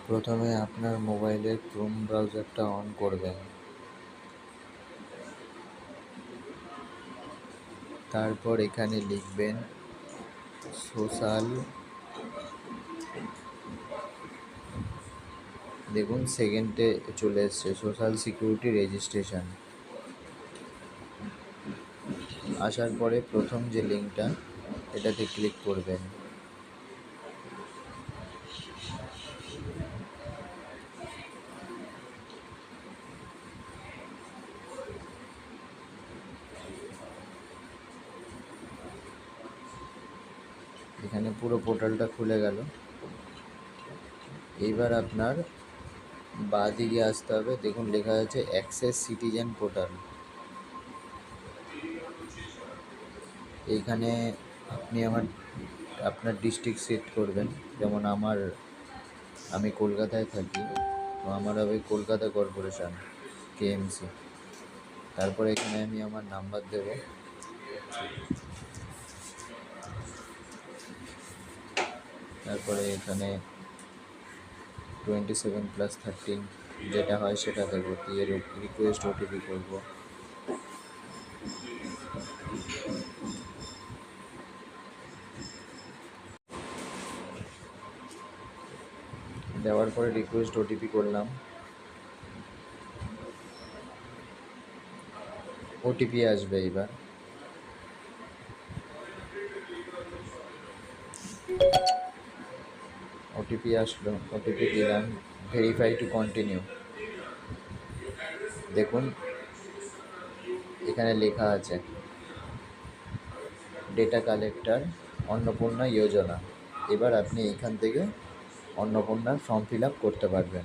প্রথমে আপনার মোবাইলের ক্রোম ব্রাউজারটা অন করবেন। তারপর এখানে লিখবেন সোশ্যাল, দেখুন সেকেন্ডে চলে এসছে সোশ্যাল সিকিউরিটি রেজিস্ট্রেশন। আসার পরে প্রথম যে লিঙ্কটা এটাতে ক্লিক করবেন। এখানে পুরো পোর্টালটা খুলে গেল। এইবার আপনার বাঁ দিকে আসতে হবে, দেখুন লেখা আছে অ্যাক্সেস সিটিজেন পোর্টাল। এইখানে আপনি আপনার ডিস্ট্রিক্ট সিলেক্ট করবেন, যেমন আমি কলকাতায় থাকি, তো আমার হবে কলকাতা কর্পোরেশন কেএমসি। তারপরে এখানে আমি আমার নাম্বার দেব। তারপরে এখানে 27+13 যেটা হয় সেটা দেবো, দিয়ে রিকোয়েস্ট ওটিপি করবো। দেওয়ার পরে রিকোয়েস্ট ওটিপি করলাম, ওটিপি আসবে। এবার ওটিপি আসলো, ওটিপি দিলাম, ভেরিফাই টু কন্টিনিউ। দেখুন এখানে লেখা আছে ডেটা কালেক্টর অন্নপূর্ণা যোজনা। এবার আপনি এখান থেকে অন্নপূর্ণার ফর্ম ফিল আপ করতে পারবেন।